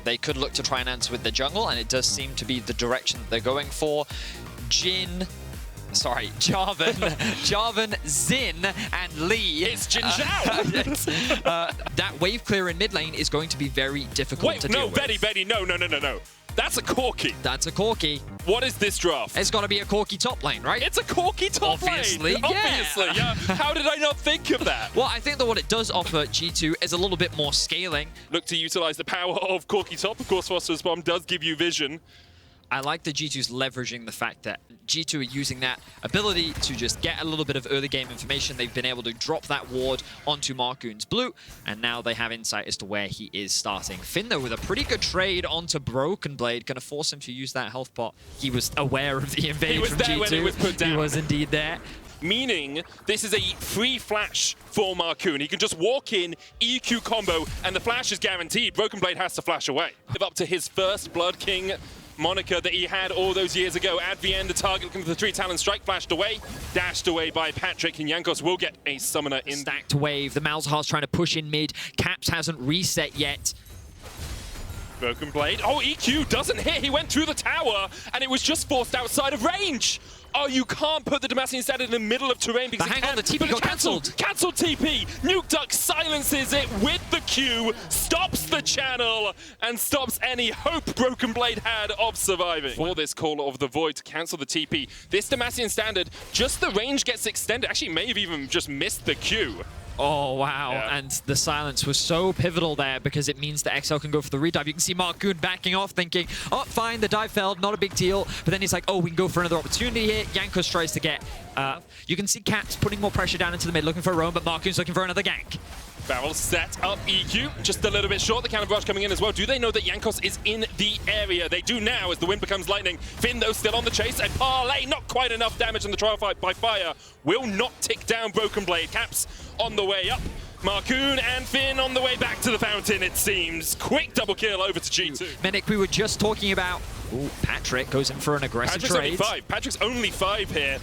They could look to try and answer with the jungle, and it does seem to be the direction that they're going for. Jarvan, Xin, and Lee. It's Jin Zhao! That wave clear in mid lane is going to be very difficult to deal with. Wait, no, Betty, no. That's a Corki. That's a Corki. What is this draft? It's got to be a Corki top lane, right? It's a Corki top Obviously, lane. Obviously, yeah. How did I not think of that? Well, I think that what it does offer G2 is a little bit more scaling. Look to utilize the power of Corki top. Of course, Foster's Bomb does give you vision. I like that G2's leveraging the fact that G2 are using that ability to just get a little bit of early game information. They've been able to drop that ward onto Marcoon's blue, and now they have insight as to where he is starting. Finn, though, with a pretty good trade onto BrokenBlade, going to force him to use that health pot. He was aware of the invade from G2. He was there when it was put down. He was indeed there. Meaning, this is a free flash for Marcoon. He can just walk in, EQ combo, and the flash is guaranteed. BrokenBlade has to flash away. Live up to his first Blood King moniker that he had all those years ago. At the end, the target looking for the 3-talon strike, flashed away, dashed away by Patrick, and Jankos will get a summoner in. Stacked wave. The Malzahar's trying to push in mid. Caps hasn't reset yet. BrokenBlade. Oh, EQ doesn't hit. He went through the tower, and it was just forced outside of range. Oh, you can't put the Demacian standard in the middle of terrain because hang on, the TP got cancelled. Cancelled TP. Nuke Duck silences it with the Q, stops the channel, and stops any hope BrokenBlade had of surviving. For this Call of the Void to cancel the TP, this Demacian standard, just the range gets extended. Actually, may have even just missed the Q. Oh, wow. Yeah. And the silence was so pivotal there because it means that XL can go for the redive. You can see Marcoon backing off, thinking, oh, fine, the dive failed, not a big deal. But then he's like, oh, we can go for another opportunity here. Jankos tries to get... you can see Caps putting more pressure down into the mid, looking for a roam, but Marcoon's looking for another gank. Barrel set up EQ, just a little bit short. The cannon barrage coming in as well. Do they know that Jankos is in the area? They do now as the wind becomes lightning. Finn, though, still on the chase. A parlay, not quite enough damage on the trial fight by fire. Will not tick down BrokenBlade. Caps on the way up. Marcoon and Finn on the way back to the fountain, it seems. Quick double kill over to G2. Menik, we were just talking about... Ooh, Patrick goes in for an aggressive trade. Patrick's only 5 here.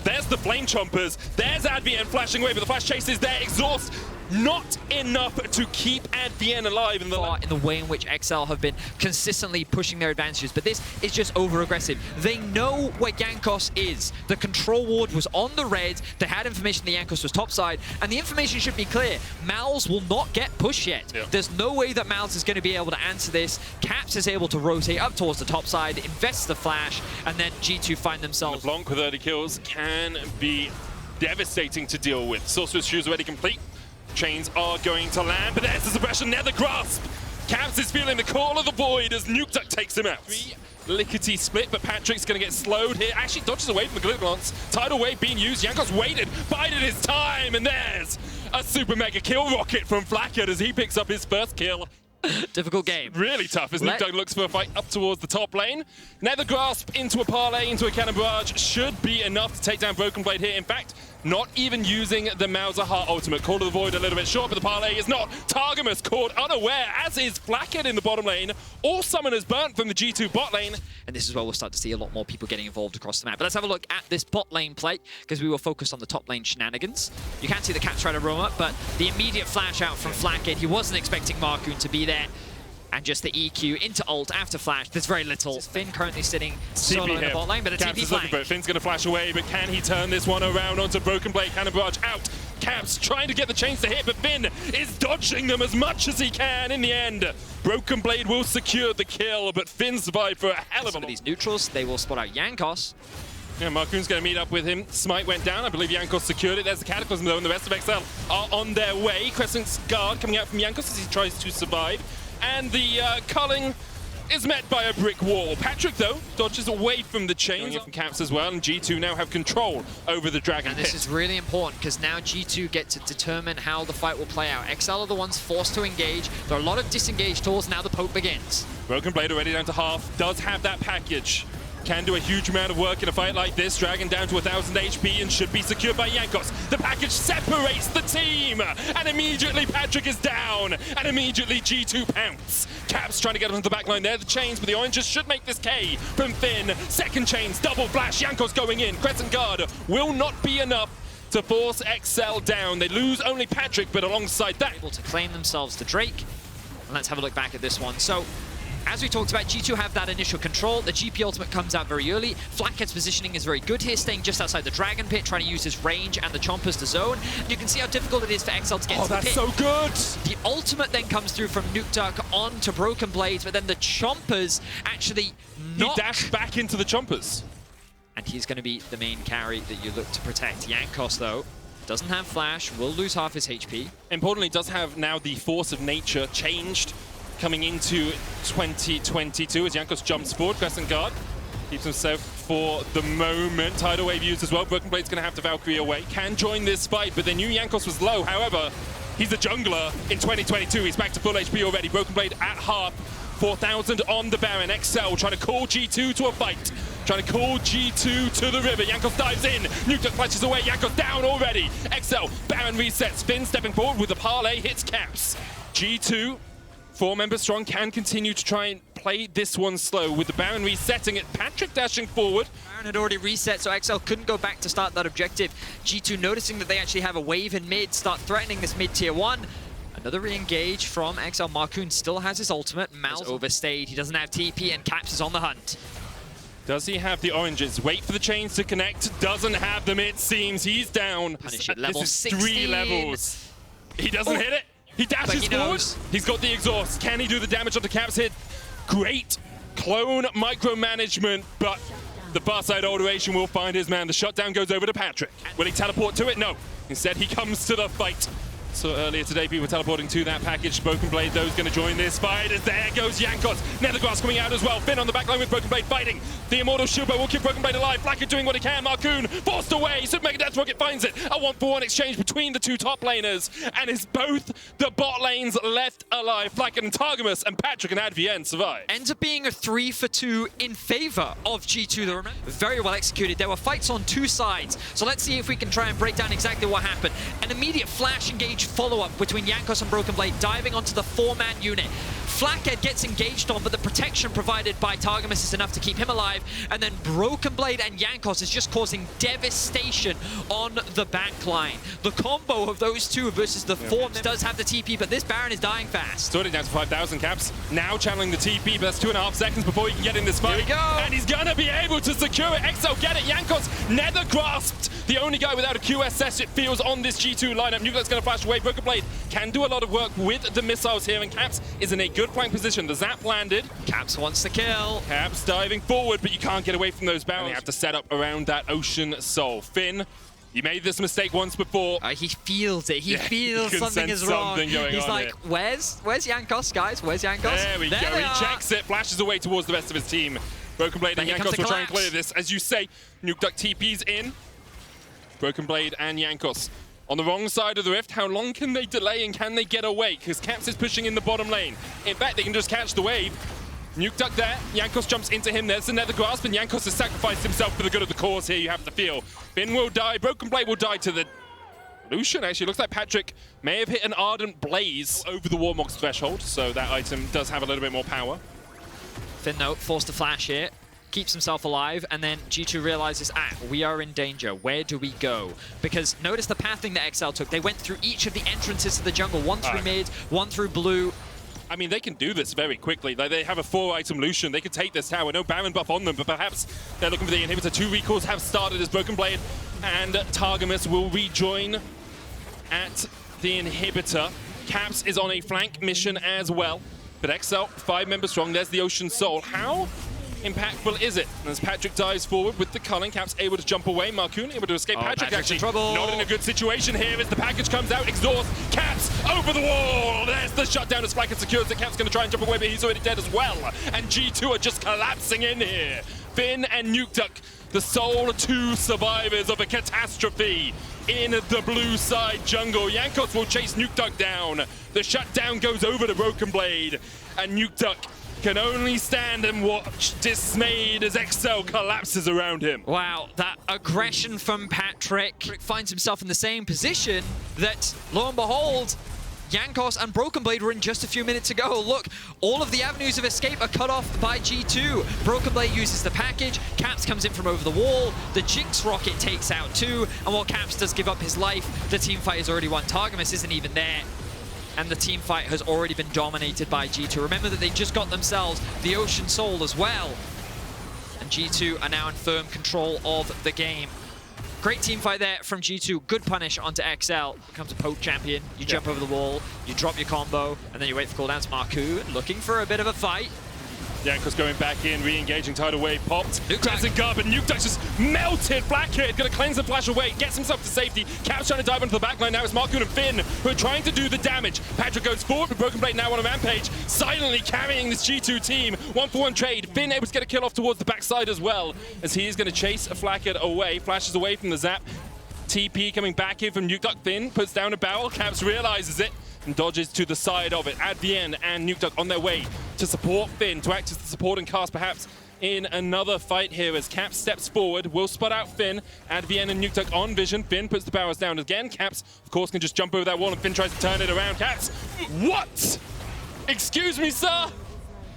There's the Flame Chompers. There's Advien flashing away, but the flash chase is there. Exhaust. Not enough to keep Advien alive. In the way in which XL have been consistently pushing their advantages, but this is just over-aggressive. They know where Jankos is. The control ward was on the red. They had information that Jankos was topside, and the information should be clear. Malz will not get pushed yet. Yeah. There's no way that Malz is going to be able to answer this. Caps is able to rotate up towards the top side, invest the flash, and then G2 find themselves. LeBlanc with 30 kills can be devastating to deal with. Sorcerer's Shoes already complete. Chains are going to land, but there's the suppression, Nether Grasp. Caps is feeling the Call of the Void as Nuke Duck takes him out. Lickety split, but Patrick's going to get slowed here. Actually dodges away from the Glue Glance. Tidal Wave being used. Jankos waited, bided his time, and there's a super mega kill rocket from Flackard as he picks up his first kill. Difficult game. Really tough as Nuke Duck looks for a fight up towards the top lane. Nether Grasp into a parlay, into a cannon barrage should be enough to take down BrokenBlade here. In fact, not even using the Malzahar ultimate. Call of the Void a little bit short, but the parlay is not. Targamas caught unaware, as is Flackard in the bottom lane. All summoners burnt from the G2 bot lane. And this is where we'll start to see a lot more people getting involved across the map. But let's have a look at this bot lane play, because we were focused on the top lane shenanigans. You can see the Caps try to roam up, but the immediate flash out from Flackard, he wasn't expecting Marcoon to be there. And just the EQ into ult after flash. There's very little. Finn currently sitting solo in the bot lane, but a TP flank. Finn's going to flash away, but can he turn this one around onto BrokenBlade? Cannon barrage out. Caps trying to get the chains to hit, but Finn is dodging them as much as he can in the end. BrokenBlade will secure the kill, but Finn survived for a hell of a lot. Some of these neutrals, they will spot out Jankos. Yeah, Marcoon's going to meet up with him. Smite went down. I believe Jankos secured it. There's the Cataclysm, though, and the rest of XL are on their way. Crescent's guard coming out from Jankos as he tries to survive. And the culling is met by a brick wall. Patrick, though, dodges away from the chains from Caps as well, and G2 now have control over the Dragon Pit. And this is really important, because now G2 get to determine how the fight will play out. XL are the ones forced to engage. There are a lot of disengaged tools. Now the poke begins. BrokenBlade already down to half. Does have that package. Can do a huge amount of work in a fight like this. Dragon down to 1,000 HP and should be secured by Jankos. The package separates the team, and immediately Patrick is down, and immediately G2 pounce. Caps trying to get onto the backline there. The chains, but the oranges should make this K from Finn. Second chains, double flash. Jankos going in. Crescent guard will not be enough to force XL down. They lose only Patrick, but alongside that, able to claim themselves to Drake. And let's have a look back at this one. So As we talked about, G2 have that initial control. The GP ultimate comes out very early. Flathead's positioning is very good here, staying just outside the Dragon Pit, trying to use his range and the Chompers to zone. You can see how difficult it is for XL to get to the pit. Oh, that's so good! The ultimate then comes through from NukeDuck onto BrokenBlade, but then the Chompers actually knock. He dashed back into the Chompers. And he's going to be the main carry that you look to protect. Jankos, though, doesn't have flash, will lose half his HP. Importantly, does have now the force of nature changed coming into 2022 as Jankos jumps forward, Crescent Guard. Keeps himself for the moment. Tidal Wave used as well. BrokenBlade's going to have to Valkyrie away. Can join this fight, but they knew Jankos was low. However, he's a jungler in 2022. He's back to full HP already. BrokenBlade at half. 4,000 on the Baron. XL trying to call G2 to a fight. Trying to call G2 to the river. Jankos dives in. NukeDuck flashes away. Jankos down already. XL, Baron resets. Finn stepping forward with the parlay. Hits caps. G2, 4 members strong, can continue to try and play this one slow with the Baron resetting it. Patrick dashing forward. Baron had already reset, so XL couldn't go back to start that objective. G2 noticing that they actually have a wave in mid, start threatening this mid tier 1. Another re-engage from XL. Marcoon still has his ultimate. Mal's overstayed. He doesn't have TP, and Caps is on the hunt. Does he have the oranges? Wait for the chains to connect. Doesn't have them, it seems. He's down. Punish it. Level this is 16. 3 levels. He doesn't hit it. He dashes forward. He's got the exhaust. Can he do the damage onto Caps' hit? Great clone micromanagement, but the far side alteration will find his man. The shutdown goes over to Patrick. Will he teleport to it? No. Instead, he comes to the fight. So earlier today, people teleporting to that package. BrokenBlade, though, is going to join this fight as there goes Jankos. Nethergrass coming out as well. Finn on the back line with BrokenBlade fighting. The Immortal Shubo will keep BrokenBlade alive. Flacker doing what he can. Marcoon forced away. Super Mega Death Rocket finds it. A 1-for-1 exchange between the 2 top laners. And it's both the bot lanes left alive. Flacker and Targamas and Patrick and Advien survive. Ends up being a 3-for-2 in favor of G2. Though, very well executed. There were fights on 2 sides. So let's see if we can try and break down exactly what happened. An immediate flash engage follow-up between Jankos and BrokenBlade, diving onto the 4-man unit. Flathead gets engaged on, but the protection provided by Targamas is enough to keep him alive. And then BrokenBlade and Jankos is just causing devastation on the backline. The combo of those two versus the 4 does have the TP, but this Baron is dying fast. Sorting down to 5,000 Caps. Now channeling the TP, but that's 2.5 seconds before he can get in this fight. Here we go. And he's gonna be able to secure it. XL get it. Jankos nether grasped. The only guy without a QSS, it feels, on this G2 lineup. NukeDuck's gonna flash away. BrokenBlade can do a lot of work with the missiles here, and Caps is in a good flank position. The zap landed. Caps wants the kill. Caps diving forward, but you can't get away from those barrels. You have to set up around that Ocean Soul. Finn, you made this mistake once before. He feels it. He feels something is wrong. He's like, where's Jankos, guys? Where's Jankos? There we go. He checks it, flashes away towards the rest of his team. BrokenBlade and Jankos will try and clear this. As you say, NukeDuck TP's in. BrokenBlade and Jankos on the wrong side of the rift. How long can they delay and can they get away? Because Caps is pushing in the bottom lane. In fact, they can just catch the wave. NukeDuck there. Jankos jumps into him. There's the nether grasp, and Jankos has sacrificed himself for the good of the cause here, you have to feel. Finn will die. BrokenBlade will die to the Lucian. Actually, looks like Patrick may have hit an Ardent Blaze over the Warmock's threshold, so that item does have a little bit more power. Finn, though, forced to flash here. Keeps himself alive, and then G2 realizes, we are in danger. Where do we go? Because notice the pathing that XL took. They went through each of the entrances to the jungle. One through mid, one through blue. I mean, they can do this very quickly. Like, they have a 4-item Lucian. They can take this tower. No Baron buff on them, but perhaps they're looking for the inhibitor. 2 recalls have started as BrokenBlade and Targamas will rejoin at the inhibitor. Caps is on a flank mission as well. But XL, 5 members strong. There's the Ocean Soul. How impactful is it? As Patrick dives forward with the Culling, Caps able to jump away. Marcoon able to escape. Patrick actually not in a good situation here as the package comes out. Exhaust. Caps over the wall. There's the shutdown as Flacker secures the Caps going to try and jump away, but he's already dead as well. And G2 are just collapsing in here. Finn and NukeDuck, the sole 2 survivors of a catastrophe in the blue side jungle. Jankos will chase NukeDuck down. The shutdown goes over to BrokenBlade, and NukeDuck can only stand and watch, dismayed as XL collapses around him. Wow, that aggression from Patrick finds himself in the same position that, lo and behold, Jankos and BrokenBlade were in just a few minutes ago. Look, all of the avenues of escape are cut off by G2. BrokenBlade uses the package, Caps comes in from over the wall, the Jinx rocket takes out 2, and while Caps does give up his life, the team fight is already won. Targamas isn't even there. and the team fight has already been dominated by G2. Remember that they just got themselves the Ocean Soul as well. And G2 are now in firm control of the game. Great team fight there from G2. Good punish onto XL. Becomes a poke champion. You jump over the wall, you drop your combo, and then you wait for cooldowns. Marcoon looking for a bit of a fight. Jankos going back in, re-engaging, tidal wave popped. Nuke Grabs a guard, but Nuke just melted. Blackhead gonna cleanse and flash away, gets himself to safety. Caps trying to dive into the backline. Now it's Marcoon and Finn who are trying to do the damage. Patrick goes forward with BrokenBlade now on a rampage, silently carrying this G2 team. 1-for-1 trade. Finn able to get a kill off towards the backside as well, as he is gonna chase a Blackhead away, flashes away from the zap. TP coming back in from Nuke. Finn puts down a barrel, Caps realizes it and dodges to the side of it. Advien and Nuke on their way to support Finn, to act as the supporting cast perhaps in another fight here as Caps steps forward, will spot out Finn. Advien and Nuke on vision. Finn puts the barrels down again. Caps, of course, can just jump over that wall and Finn tries to turn it around. Caps, what? Excuse me, sir?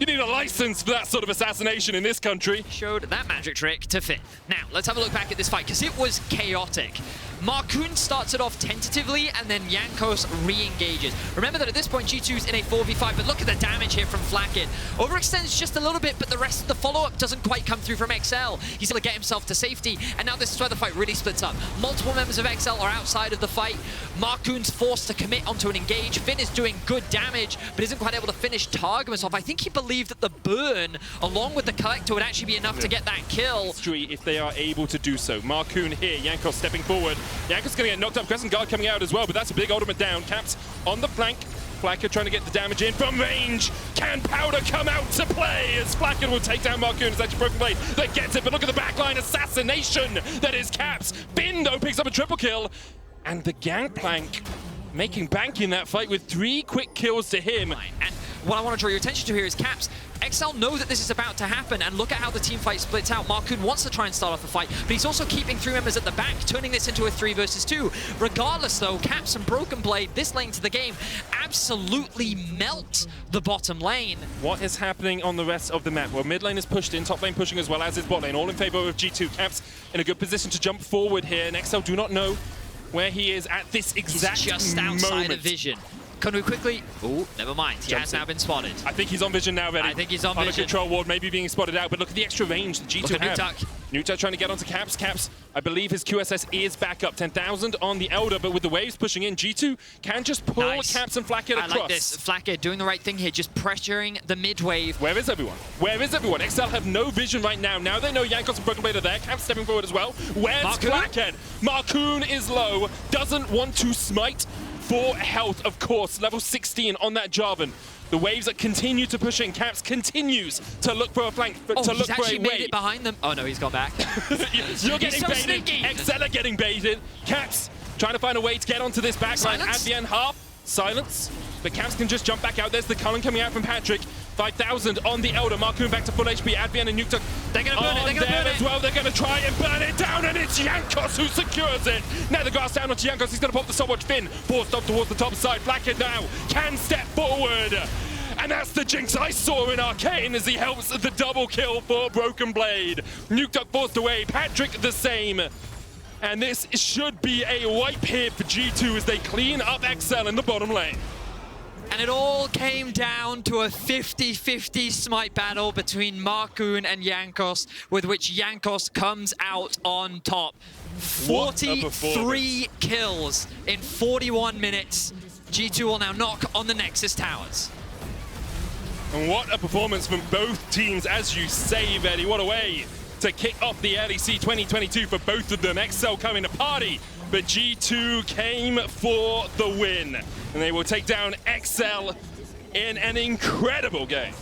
You need a license for that sort of assassination in this country. Showed that magic trick to Finn. Now, let's have a look back at this fight, because it was chaotic. Marcoon starts it off tentatively, and then Jankos re-engages. Remember that at this point, G2's in a 4v5, but look at the damage here from Flackett. Overextends just a little bit, but the rest of the follow-up doesn't quite come through from XL. He's able to get himself to safety, and now this is where the fight really splits up. Multiple members of XL are outside of the fight. Marcoon's forced to commit onto an engage. Finn is doing good damage, but isn't quite able to finish Targamas off. I think he believed that the burn, along with the Collector, would actually be enough to get that kill. If they are able to do so. Marcoon here, Jankos stepping forward. Jankos gonna get knocked up, Crescent Guard coming out as well, but that's a big ultimate down. Caps on the flank. Flacker trying to get the damage in from range. Can Powder come out to play as Flacker will take down Marcoon? It's actually BrokenBlade that gets it, but look at the backline assassination that is Caps. Finn though picks up a triple kill, and the Gangplank making bank in that fight with 3 quick kills to him. And what I want to draw your attention to here is Caps. XL know that this is about to happen, and look at how the team fight splits out. Marcoon wants to try and start off the fight, but he's also keeping 3 members at the back, turning this into a 3 versus 2. Regardless though, Caps and BrokenBlade, this lane to the game, absolutely melt the bottom lane. What is happening on the rest of the map? Well, mid lane is pushed in, top lane pushing as well as is bot lane, all in favor of G2. Caps in a good position to jump forward here, and XL do not know where he is at this exact He's just outside moment. of vision. Can we quickly... Oh, never mind. He has now been spotted. I think he's on vision now, Ready. I think he's on a vision. control ward, maybe being spotted out, but look at the extra range that G2 have. Nuke trying to get onto Caps. Caps, I believe his QSS is back up. 10,000 on the Elder, but with the waves pushing in, G2 can just pull Caps and Flackett across. I like this. Flackett doing the right thing here, just pressuring the mid wave. Where is everyone? Where is everyone? XL have no vision right now. Now they know Jankos and BrokenBlade are there. Caps stepping forward as well. Where's Flackett? Marcoon is low, doesn't want to smite. 4 health, of course, level 16 on that Jarvan. The waves that continue to push in. Caps continues to look for a flank, to look for a way. He's actually made it behind them. Oh no, he's gone back. You're getting baited. XL are getting baited. Caps trying to find a way to get onto this backline. At the end, half silence, but Caps can just jump back out. There's the Cullen coming out from Patrick. 5,000 on the Elder. Marcoon back to full HP. Advien and Nuke. They're going to burn it. They're going to burn it. As well. They're going to try and burn it down, and it's Jankos who secures it. Now the grass down onto Jankos. He's going to pop the stopwatch. Finn forced up towards the top side. Blackhead now can step forward. And that's the jinx I saw in Arcane as he helps the double kill for BrokenBlade. Nuke forced away. Patrick the same. And this should be a wipe here for G2 as they clean up XL in the bottom lane. And it all came down to a 50-50 smite battle between Marcoon and Jankos, with which Jankos comes out on top. 43 kills in 41 minutes. G2 will now knock on the Nexus towers. And what a performance from both teams, as you say, Eddie. What a way to kick off the LEC 2022 for both of them. XL coming to party, but G2 came for the win. And they will take down XL in an incredible game.